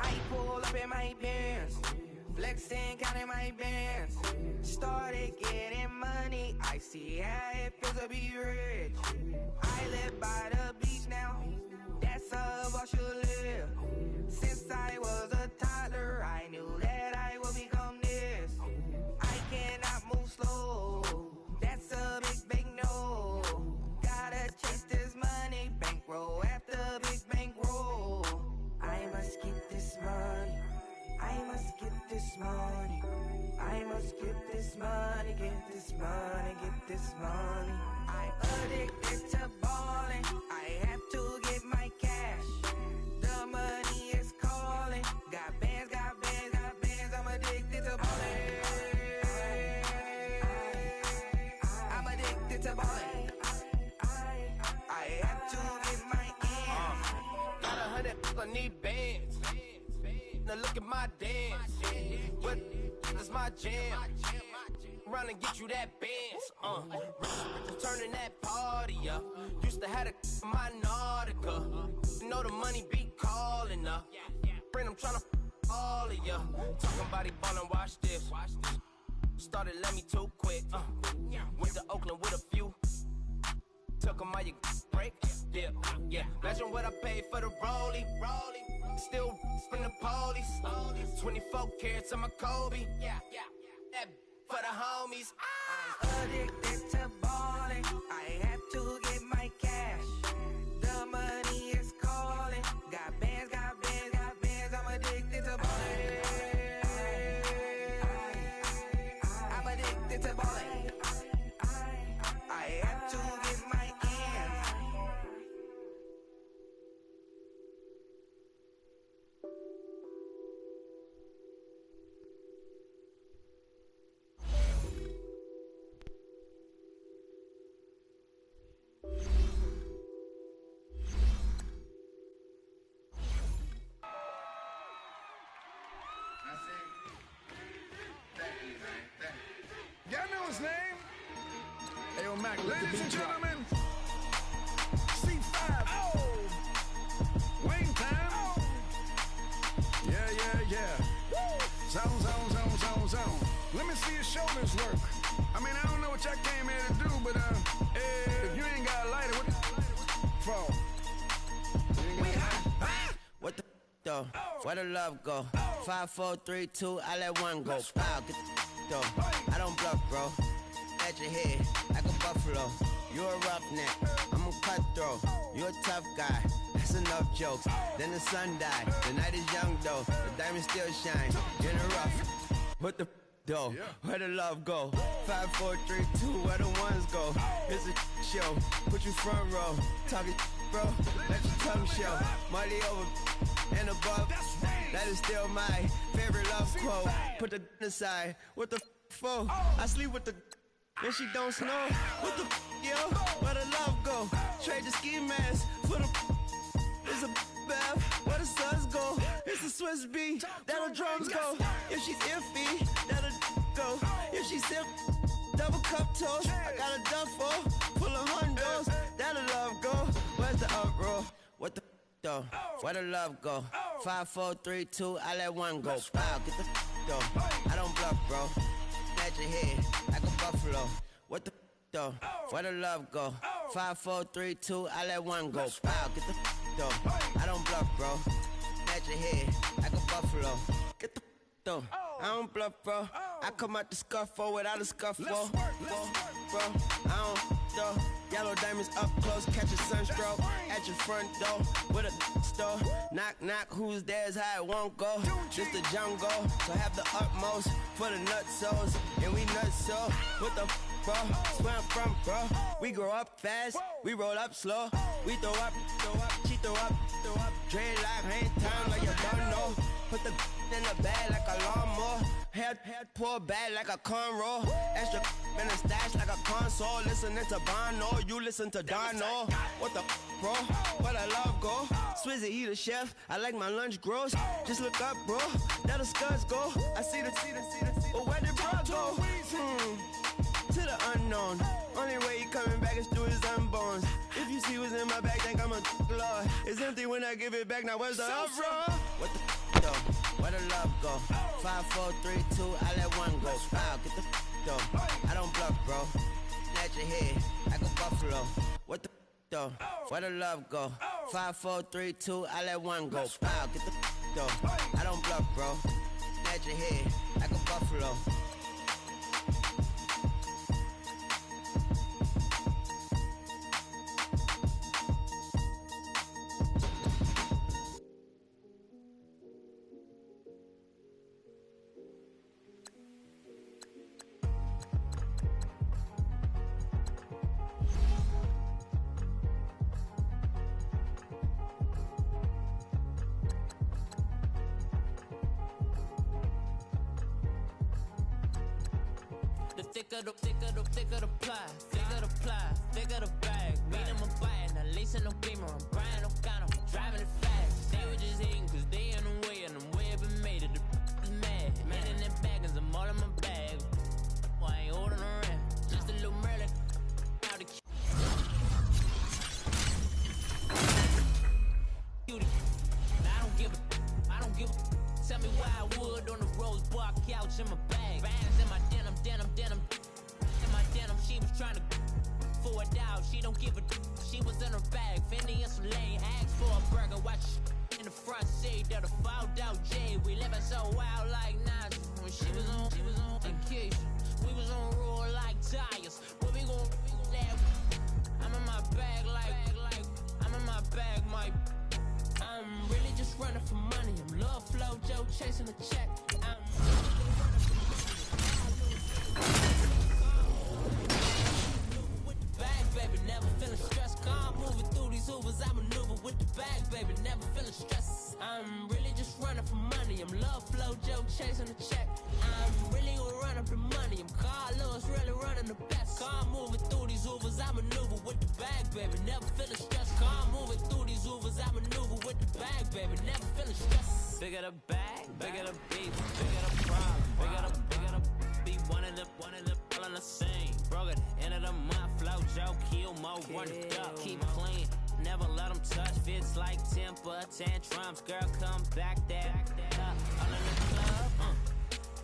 S5: I pull up in my bands, flexing, counting my bands. Started getting money. I see how it feels to be rich. I live by the beach now, that's how I should live. Since I was a toddler, I knew that I would become this. I cannot move slow, that's a big no. Gotta chase this money, bankroll after big bankroll. I must get this money, I must get this money. I must get this money, get this money, get this money. I'm addicted to balling. I have to get my cash. The money is calling. Got bands, got bands, got bands. I'm addicted to balling. I'm addicted to balling. I have to get my ends. Got 100, I need bands. Now look at my dance. What is my jam? Run and get you that bands. Turning that party up. Used to have a my Nautica. You know the money be calling up. Friend, I'm tryna all of ya. Talking about he ballin', watch this. Started let me too quick. Went to Oakland with a few. Took 'em all you break. Yeah. Imagine what I paid for the rollie. Still from the police. 24 carats on my Kobe. That for the homies. I'm addicted to balling. I have to get my cash. The money is calling. Got bands, got
S7: Ladies and gentlemen, C5. Wing time. Yeah. Zone. Let me see your shoulders work. I mean, I don't know what y'all came here to do, but if you ain't got a lighter, what the for?
S8: What the though? Where the love go? 5, 4, 3, 2, I let one go. Wow, get the though. I don't bluff, bro. At your head, like a buffalo. You a roughneck, I'm a cutthroat. You a tough guy, that's enough jokes. Then the sun died, the night is young though. The diamonds still shine, in the rough. What the though? Where the love go? 5, 4, 3, 2, where the ones go? It's a show, put you front row. Talking bro, let your tongue show. Money over and above, that is still my favorite love quote. Put the aside, what the for? I sleep with the and she don't snow. What the yo? Where the love go? Trade the ski mask for the it's a bath. Where the suns go? It's the Swiss beat. That'll drums go. If she's iffy, that'll go. If she's sip, double cup toast. I got a duffel full of hundos. That'll love go. Where's the uproar? What the though? Where the love go? 5, 4, 3, 2, I let one go. Wow, get the though. I don't bluff, bro. At your head, like a buffalo. What the though? Where the love go? 5, 4, 3, 2, I let one go. Wow, get the though. I don't bluff, bro. At your head, like a buffalo. Get the though. I don't bluff, bro. I come out the scuffle without a scuffle. Bro, I don't though. Yellow diamonds up close, catch a sunstroke at your front door with a store. Knock, knock, who's there's how it won't go. Just the jungle, so have the utmost for the nutsos. And we nutso, what the bro? Where I'm from, bro. We grow up fast, we roll up slow. We throw up, she throw up. Dreadlock, ain't time like you don't know. Put the in the bag like a lawnmower. Head pull back like a cornrow. Extra in the stash like a console. Listening to Bono, you listen to Dono. What the bro? Where the love go? Swizzy, he the chef. I like my lunch gross. Just look up, bro. That the scuds go. I see the. But where did bro go? To the unknown. Only way he coming back is through his unbones. If you see what's in my bag, think I'm a lord. It's empty when I give it back. Now where's the uproar? What the though? Where the love go? 5, 4, 3, 2, I let one go. Wow, get the though. I don't bluff, bro. At your head, like a buffalo. What the though? Where the love go? 5, 4, 3, 2, I let one go. Wow, get the though. I don't bluff, bro. At your head, like a buffalo.
S9: Thicker the bag. Meet him a bite, now lace in no beamer. I'm Brian O'Connor, driving it fast. They were just hating cause they in the way, and the way I've been made it. The is mad. Man in them baggins, I'm all in my bag. Well, I ain't holding around. Just a little Merlin. Out the cutie. I don't give a. Tell me why I would on the rose bar couch in my bag. Bands in my denim. She was trying to for a doubt. She don't give a. She was in her bag. Fendi and some lane. Asked for a burger. Watch in the front seat of the fouled out J. We living so wild like Nas. When she was on vacation. We was on roll like tires. What we gon' let? I'm in my bag like I'm in my bag, Mike. I'm really just running for money. I'm love flow Joe chasing the check. Baby, never feeling stressed. Calm moving through these Ubers. I maneuver with the bag, baby, never feeling stressed. I'm really just running for money. I'm love flow Joe chasing the check. I'm really gonna run up the money. I'm Carlos, really running the best. Calm moving through these Ubers. I maneuver with the bag, baby, never feeling stressed. Calm moving through these Ubers. I maneuver with the bag, baby, never feeling stressed. Bigger the bag, bigger the beef, bigger the problem, bigger the beat. One in the all in the same. Broke at the end of the month, flow Joe. Run it up, keep clean. Never let them touch. Fits like temper tantrums. Girl, come back there. All in the club.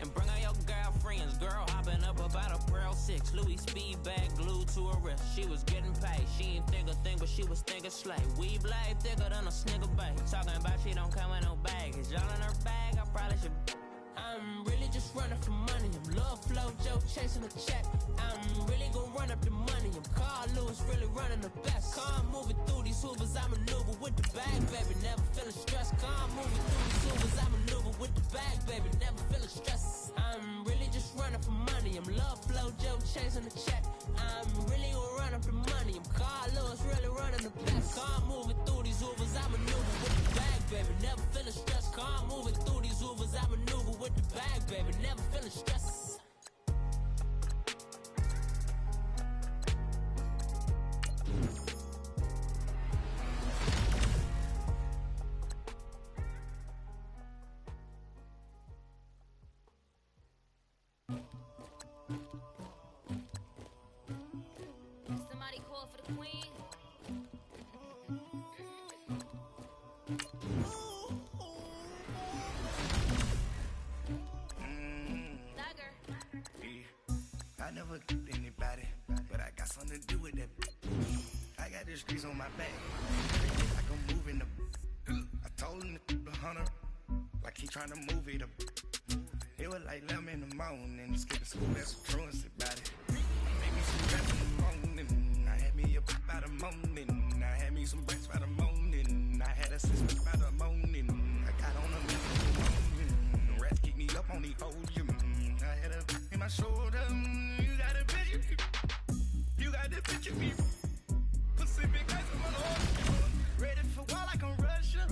S9: And bring all your girlfriends. Girl hopping up about a Pearl 6. Louis speed bag glued to her wrist. She was getting paid. She ain't think a thing, but she was thinking slay. We blade thicker than a snigger bag. Talking about she don't come with no baggage. Y'all in her bag, I probably should. I'm really just running for money. I'm love flow, Joe chasing a check. I'm really gonna run up the money. I'm Carl Lewis, really running the best. Car moving through these Hoovers, I maneuver with the bag, baby. Never feeling stressed. Car moving through these Hoovers, I maneuver with the bag, baby. Never feeling stressed. I'm really just running for money. I'm love flow, Joe chasing the check. I'm really gonna run up the money. I'm Carl Lewis, really running the best. Car moving through these Hoovers, I maneuver with the bag, baby. Never feeling stressed. Car moving through these Hoovers, I maneuver with the bag, baby. Never feeling stressed.
S10: Somebody call for the queen.
S5: I never did anybody, but I got something to do with that. I got the streets on my back, like I'm moving the. I told him the hunter, like he trying to move it up. It was like 11 in the morning, skipping school, that's a truancy about it. Made me some rest in the morning, I had me up by the morning. I had me some breaks by the morning, I had a sister by the morning. I got on a middle in the morning, the rats keep me up on the podium. I had a in my shoulder, you got a picture, you got the picture me. Pacific ice on my ocean, ready for war like I'm Russia.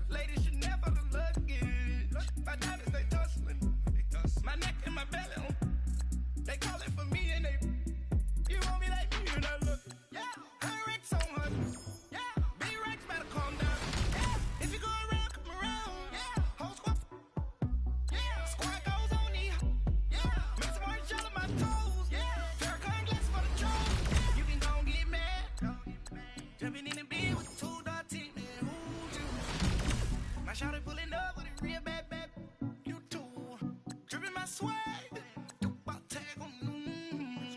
S5: Ladies should never the luggage, my diamonds they tussling. My neck and my belly, they calling for me and they, you want me like me and I look, yeah, Rex on her, yeah, B-Rex better calm down, yeah, if you go around, come around, yeah, whole squad, yeah, squad goes on me, yeah, make some orange gel on my toes, yeah, Farrakhan glass for the trolls, yeah, you can go and get mad, jumping in the bed with 2 dark teeth, man, who's you, my shawty pulling up with a real bad, dripping my swag, Tupac tag on,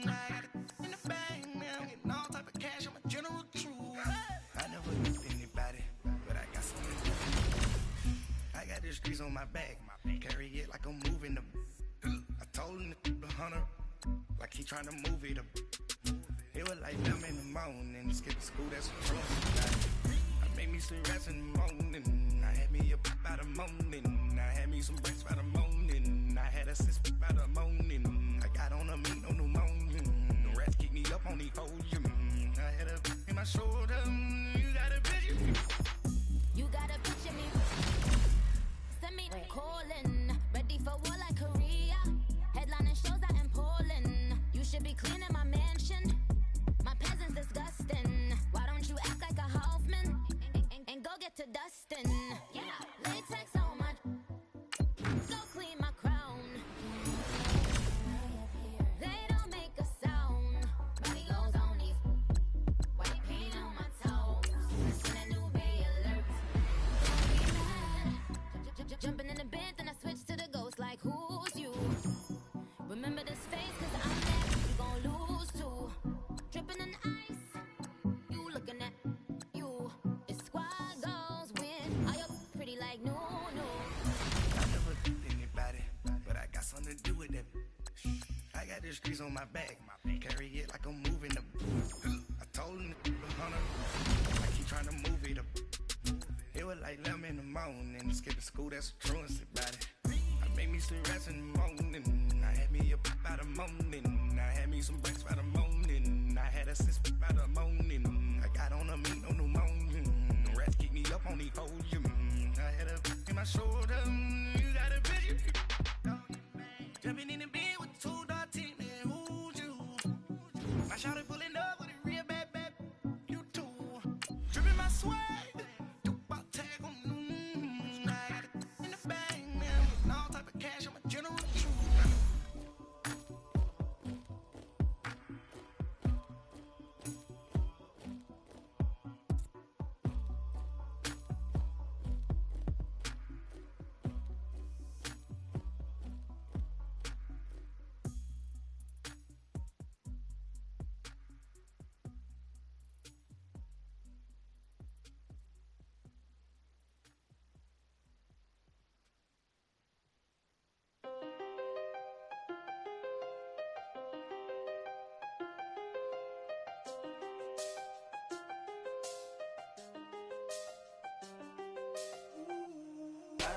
S5: I got it in the bag, man, I'm getting all type of cash, I'm a general true. I never did anybody, but I got something to do. I got the streets on my back, carry it like I'm moving the. I told him the hunter, like he trying to move it up. It was like 11 in the morning, skipping school, that's a truancy. I made me some rest in the morning, I had me up by the morning, I had me some breaks by the morning, I had a sister by the morning, I got on a meat, no pneumonia, the rats keep me up on the podium, I had a in my shoulder, you got a picture me.
S10: You got a picture me. Send me calling, ready for war like Korea. Headlining shows out in Poland. You should be cleaning my mansion. My peasants disgusting. Why don't you act like a Hoffman and go get to dustin'? Yeah, latex on my. Go clean my crown. They don't make a sound. Money goes on these. White paint on my toes. Listen to new bay alert. Don't be mad. Jumping in the bed, then I switch to the ghost like who's you? Remember this face, cause I'm next. You gon' lose too. Dripping in ice. You looking at you. It's squad goes win. Are you pretty like no?
S5: I never did anybody, but I got something to do with that. I got the streets on my back, carry it like I'm moving the. I told him the hunter, like he trying to move it up. It was like 11 in the morning, skipping school, that's a truancy about it. I made me some rest in the morning, I had me up by the morning, I had me some breaks by the morning, I had a sister by the morning, I got on a meat, no pneumonia, the rats keep me up on the podium, I had a in my shoulder, you got a picture, jumping in the bed with 2 dark teeth, man, who's you? My shawty pulling up with a real bad, you too, dripping my swag.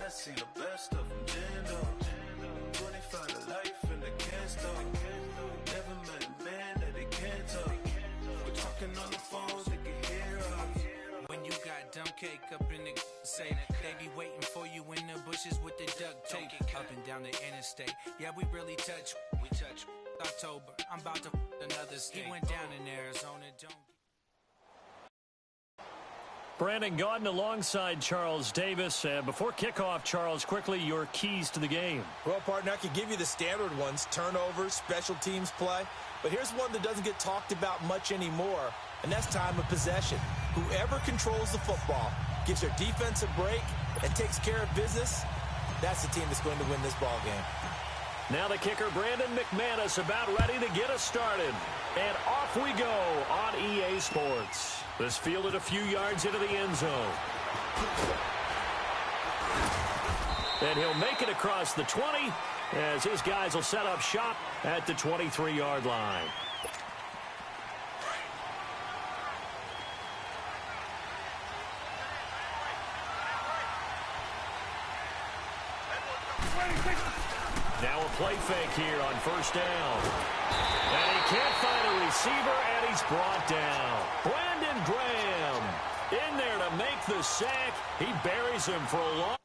S11: I seen the best of them, Jando. 25 to life and they can't stop. Never met a man that they can't talk. We're talking on the phones, they can hear us.
S12: When you got dumb cake up in the say, they be waiting for you in the bushes with the duct tape. Up and down the interstate, yeah, we really touch. We touch. October, I'm about to another state. He went down in Arizona, don't.
S2: Brandon Gaudin alongside Charles Davis. Before kickoff, Charles, quickly, your keys to the game.
S1: Well, partner, I could give you the standard ones, turnovers, special teams play. But here's one that doesn't get talked about much anymore, and that's time of possession. Whoever controls the football, gives their defense a break, and takes care of business, that's the team that's going to win this ball game.
S2: Now the kicker, Brandon McManus, about ready to get us started. And off we go on EA Sports. This fielded a few yards into the end zone. And he'll make it across the 20 as his guys will set up shop at the 23-yard line. Now a play fake here on first down. And he can't find a receiver, and he's brought down. Brandon Graham in there to make the sack. He buries him for a long